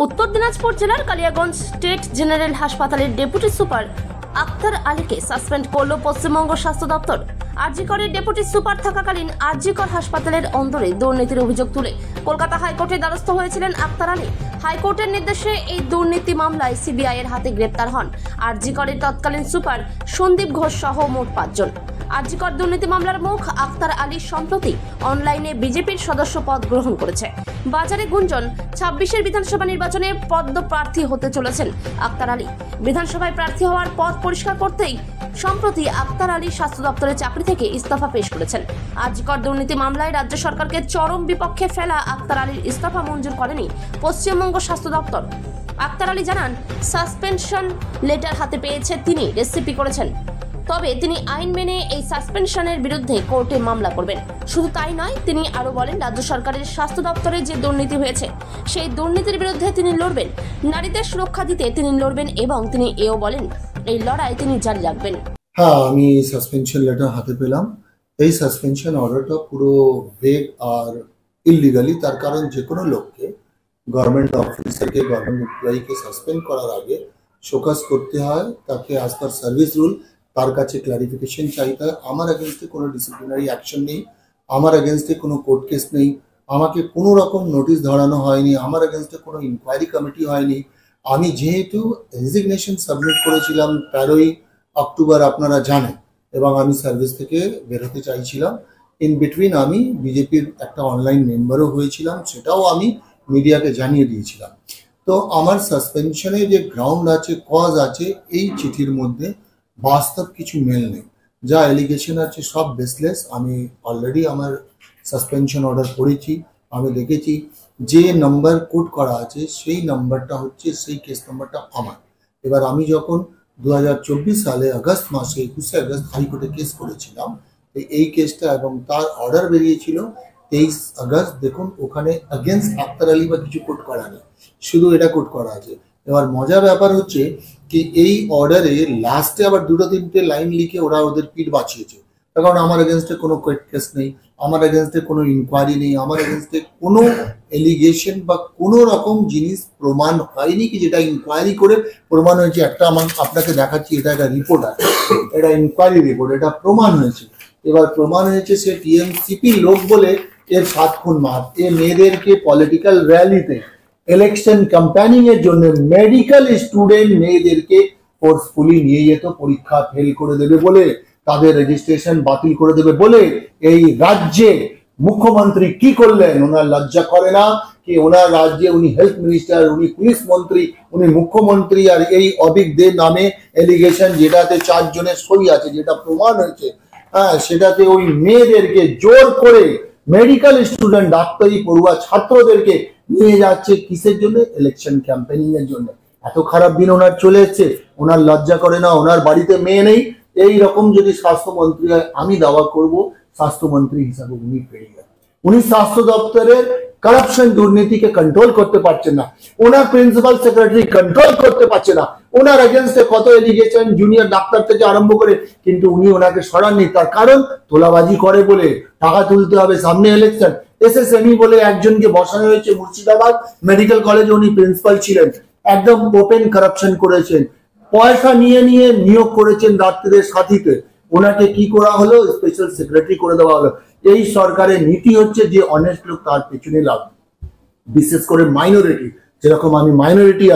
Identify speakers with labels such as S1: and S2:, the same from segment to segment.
S1: উত্তর দিনাজপুর জেলার Kaliaganj state general হাসপাতালের ডেপুটি সুপার আক্তার আলীকে সাসপেন্ড করল পশ্চিমবঙ্গ স্বাস্থ্য দপ্তর। আরজি করের ডেপুটি সুপার থাকাকালীন আরজি কর হাসপাতালের অন্দরে দুর্নীতির অভিযোগ তুলে কলকাতা হাইকোর্টের দ্বারস্থ হয়েছিলেন আক্তার আলী। হাইকোর্টের নির্দেশে এই দুর্নীতি মামলায় সিবিআই এর হাতে গ্রেপ্তার হন আরজি করের তৎকালীন সুপার সন্দীপ ঘোষ সহ মোট 5 জন। আরজি কর দুর্নীতি মামলার মুখ আক্তার আলী সম্প্রতি অনলাইনে বিজেপির সদস্য পদ গ্রহণ করেছে। বাজারে গুঞ্জন 26-এর বিধানসভা নির্বাচনে পদপ্রার্থী হতে চলেছেন আক্তার আলী। বিধানসভায় প্রার্থী হওয়ার পথ পরিষ্কার করতেই সম্প্রতি আক্তার আলী স্বাস্থ্য দপ্তরের চাকরি থেকে ইস্তফা পেশ করেছেন। আরজি কর দুর্নীতি মামলায় রাজ্য সরকারকে চরম বিপক্ষে ফেলা আক্তার আলীর ইস্তফা মঞ্জুর করেনি পশ্চিমবঙ্গ স্বাস্থ্য দপ্তর। আক্তার আলী জানান, সাসপেনশন লেটার হাতে পেয়েছে তিনি রেসিপি করেছেন, তবে তিনি আইন মেনে এই সাসপেনশনের বিরুদ্ধে কোর্টে মামলা করবেন। শুধু তাই নয়, তিনি আরো বলেন রাজ্য সরকারের স্বাস্থ্য দপ্তরে যে দুর্নীতি হয়েছে সেই দুর্নীতির বিরুদ্ধে তিনি লড়বেন, নারীদের সুরক্ষা দিতে তিনি লড়বেন এবং তিনি এও বলেন এই লড়াই তিনি জারি রাখবেন।
S2: হ্যাঁ, আমি সাসপেনশন লেটার হাতে পেলাম। এই সাসপেনশন অর্ডারটা পুরো ভেগ আর ইললিগালি, তার কারণ যে কোনো লোককে, গভর্নমেন্ট অফিসারকে, গভর্নমেন্ট এমপ্লয়িকে সাসপেন্ড করার আগে শোকজ করতে হয়, তাকে অ্যাজ পার সার্ভিস রুল তার কাছে ক্লারিফিকেশন চাইতে হয়। আমার এগেনস্টে কোনো ডিসিপ্লিনারি অ্যাকশন নেই, আমার এগেনস্টে কোনো কোর্ট কেস নেই, আমাকে কোনো রকম নোটিশ ধরানো হয়নি, আমার এগেনস্টে কোনো ইনকোয়ারি কমিটি হয়নি। আমি যেহেতু রেজিগনেশন সাবমিট করেছিলাম 13ই অক্টোবর আপনারা জানেন, এবং আমি সার্ভিস থেকে বেরোতে চাইছিলাম। ইন বিটুইন আমি বিজেপির একটা অনলাইন মেম্বারও হয়েছিলাম, সেটাও আমি মিডিয়াকে জানিয়ে দিয়েছিলাম। তো আমার সাসপেনশনে যে গ্রাউন্ড আছে, কজ আছে, এই চিঠির মধ্যে বাস্তব কিছু মেল নেই। যা এলিগেশন আছে সব বেসলেস। আমি অলরেডি আমার সাসপেনশন অর্ডার করেছি। আমি দেখেছি যে নাম্বার কোড করা আছে সেই নাম্বারটা হচ্ছে, সেই কেস নাম্বারটা আমার। এবার আমি যখন 2024 সালে আগস্ট মাসে 21শে আগস্ট হাইকোর্টে কেস করেছিলাম, এই কেসটা এবং তার অর্ডার বেরিয়েছিল 23 আগস্ট। দেখুন, ওখানে अगेंस्ट আক্তার আলী বা কিছু কোড করা নেই, শুধু এটা কোড করা আছে। এবার মজার ব্যাপার হচ্ছে কি, এই অর্ডারে লাস্টে আবার 2-3টে লাইন লিখে ওরা ওদের পিঠ বাঁচিয়েছে। কারণ আমার এগেনস্টে কোনো কোর্ট কেস নেই, আমার এগেনস্টে কোনো ইনকোয়ারি নেই, আমার এগেনস্টে কোনো এলিগেশন বা কোনো রকম জিনিস প্রমাণ হয়নি কি যেটা ইনকোয়ারি করে প্রমাণ হয়েছে। একটা আমার আপনাকে দেখাচ্ছি, এটা একটা রিপোর্ট আছে, এটা ইনকোয়ারি রিপোর্ট, এটা প্রমাণ হয়েছে। এবার প্রমাণ হয়েছে সে টিএমসিপি লোক বলে এর 7 খুন মার। এ মেয়েদেরকে পলিটিক্যাল র্যালিতে, ইলেকশন ক্যাম্পেইনিং এর জন্য মেডিকেল স্টুডেন্ট মেয়েদেরকে ফোর্সফুলি নিয়ে যেত, পরীক্ষা ফেল করে দেবে বলে, তাদের রেজিস্ট্রেশন বাতিল করে দেবে বলে। এই রাজ্যে মুখ্যমন্ত্রী কি করলেন? ওনার লজ্জা করে না কি? ওনার রাজ্যে উনি হেলথ মিনিস্টার, উনি পুলিশ মন্ত্রী, উনি মুখ্যমন্ত্রী, আর এই অবিক দে নামে এলিগেশন যেটাতে 4 জনের সই আছে, যেটা প্রমাণ হয়েছে, হ্যাঁ, সেটাতে ওই মেয়েদেরকে জোর করে মেডিকেল স্টুডেন্ট, ডাক্তারি পড়ুয়া ছাত্রদেরকে নিয়ে যাচ্ছে কিসের জন্য? ইলেকশন ক্যাম্পেইনিং এর জন্য। এত খারাপ দিন ওনার চলে এসছে, ওনার লজ্জা করে না? ওনার বাড়িতে মেয়ে নেই? এই রকম যদি স্বাস্থ্যমন্ত্রী হয়, আমি দাওয়া করব স্বাস্থ্যমন্ত্রী হিসাবে উনি পেয়ে যান। উনি স্বাস্থ্য দপ্তরের করাপশন দুর্নীতিকে কন্ট্রোল করতে পারছেন না, ওনার প্রিন্সিপাল সেক্রেটারি কন্ট্রোল করতে পারছে না, ওনার এগেনস্টে কত এলিগেশন জুনিয়র ডাক্তার থেকে আরম্ভ করে, কিন্তু উনি ওনাকে সরাননি। তার কারণ তোলাবাজি করে বলে, টাকা তুলতে হবে, সামনে ইলেকশন। এসএসএমই বলে একজনকে বসানো হয়েছে মুর্শিদাবাদ মেডিকেল কলেজে, উনি প্রিন্সিপাল ছিলেন, একদম ওপেন কারাপশন করেছেন, পয়সা নিয়ে নিয়ে নিয়োগ করেছেন ডাক্তারদের সাথীতে। ওনাকে কি করা হলো? স্পেশাল সেক্রেটারি করে দেওয়া হলো। এই সরকারের নীতি হচ্ছে যে অনেস্ট লোক তার পেছনে লাভ, বিশেষ করে মাইনরিটি। যেরকম আমি মাইনরিটি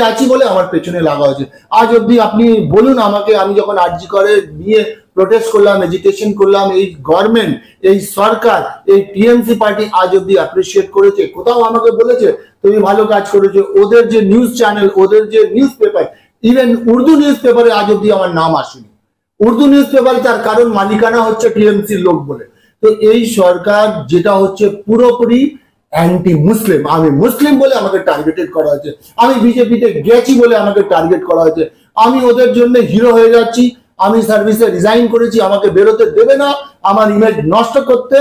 S2: আছি বলে আমার পেছনে লাগা হয়েছে। আজ অব্দি আপনি বলুন আমাকে, আমি যখন আরজি করে নিয়ে প্রোটেস্ট করলাম, এজিটেশন করলাম, এই গভর্নমেন্ট, এই সরকার, এই টিএমসি পার্টি আজ অব্দি অ্যাপ্রিসিয়েট করেছে? কোথাও আমাকে বলেছে তুমি ভালো কাজ করেছো? ওদের যে নিউজ চ্যানেল, ওদের যে news paper, even Urdu news পেপারে আজ অব্দি আমার নাম আসেনি। উর্দু নিউজ পেপারে, তার কারণ মালিকানা হচ্ছে টিএমসির লোক বলে। তো এই সরকার যেটা হচ্ছে পুরোপুরি অ্যান্টি মুসলিম। আমি মুসলিম বলে আমাকে টার্গেটেড করা হয়েছে, আমি বিজেপিতে গেছি বলে আমাকে টার্গেট করা হয়েছে, আমি ওদের জন্য হিরো হয়ে যাচ্ছি, আমি সার্ভিসে রিজাইন করেছি, আমাকে বেরোতে দেবে না, আমার ইমেজ নষ্ট করতে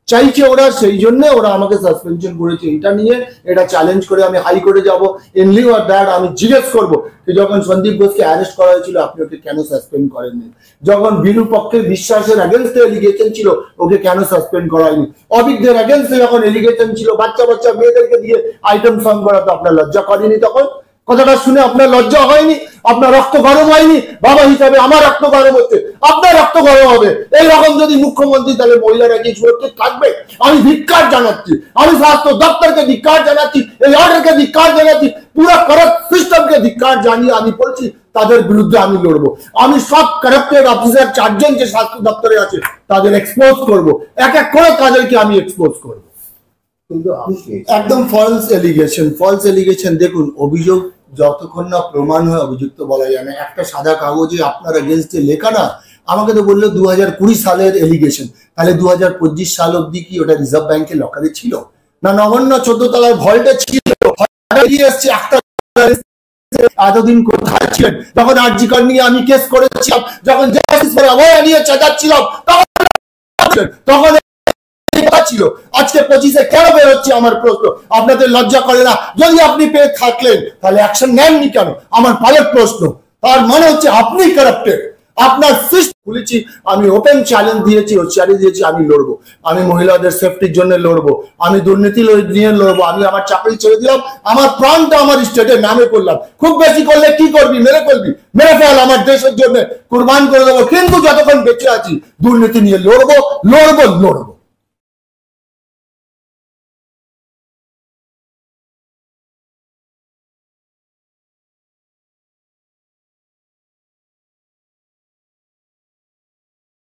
S2: চাইছে ওরা, সেই জন্য ওরা আমাকে সাসপেনশন করেছে। এটা নিয়ে এটা চ্যালেঞ্জ করে আমি হাইকোর্টে যাব। ইন লিউ অফ দ্যাট আমি জিজ্ঞেস করবো যে যখন সন্দীপ ঘোষকে অ্যারেস্ট করা হয়েছিল আপনি ওকে কেন সাসপেন্ড করেননি? যখন বিনু পক্ষের বিশ্বাসের এগেনস্টে এলিগেশন ছিল ওকে কেন সাসপেন্ড করা হয়নি? অবিকদের এগেনস্টে যখন এলিগেশন ছিল বাচ্চা বাচ্চা মেয়েদেরকে দিয়ে আইটেম সং করাতে আপনার লজ্জা করেনি? তখন কথাটা শুনে আপনার লজ্জা হয়নি? আপনার রক্ত গরম হয়নি? বাবা হিসাবে আমার রক্ত গরম হচ্ছে, আপনার রক্ত গরম হবে। এইরকম যদি মুখ্যমন্ত্রী, তাহলে মহিলারা কি সুরক্ষিত থাকবে? আমি ধিক্কার জানাচ্ছি, আমি স্বাস্থ্য দপ্তরকে ধিক্কার জানাচ্ছি, এই অর্ডারকে ধিক্কার জানাচ্ছি, পুরো কারাপ্ট সিস্টেমকে ধিক্কার জানিয়ে আমি বলছি তাদের বিরুদ্ধে আমি লড়বো। আমি সব কারাপ্টেড অফিসার 4 জন যে স্বাস্থ্য দপ্তরে আছে তাদের এক্সপোজ করব, এক এক করে তাদেরকে আমি এক্সপোজ করবো।
S3: কিন্তু
S2: একদম ফলস এলিগেশন। দেখুন, অভিযোগ যতক্ষণ না প্রমাণ হয় অভিযুক্ত বলা যায় না। একটা সাদা কাগজে আপনার এগেনস্টে লেখা না, আমাকে তো বললো 2020 সালের এলিগেশন, তাহলে 2025 সাল অব্দি কি ওটা রিজার্ভ ব্যাংকের লকারে ছিল না নবান্ন 14 তলার ভল্টে ছিল? এতদিন কোথায় ছিলেন? যখন আরজি কর নিয়ে আমি কেস করেছিলাম, যখন নিয়ে চেঁচাচ্ছিলাম তখন ছিল। আজকে 25-এ কেন বেরোচ্ছে আমার প্রশ্ন? আপনাদের লজ্জা করে না? যদি আপনি পেয়ে থাকলেন তাহলে অ্যাকশন নেননি কেন? আমার পালের প্রশ্ন। তার মানে হচ্ছে আপনি কারাপ্টেড, আপনার সিস্টেম খুলেছি। আমি ওপেন চ্যালেঞ্জ দিয়েছি, আমি লড়বো। আমি মহিলাদের সেফটির জন্য লড়বো, আমি দুর্নীতি নিয়ে লড়বো, আমি আমার চাকরি ছেড়ে দিলাম, আমার প্রাণটা আমার স্টেটের নামে করলাম। খুব বেশি করলে কি করবি? মেরে ফেল, আমার দেশের জন্য কুরবান করে দেবো। কিন্তু যতক্ষণ বেঁচে আছি দুর্নীতি নিয়ে লড়বো।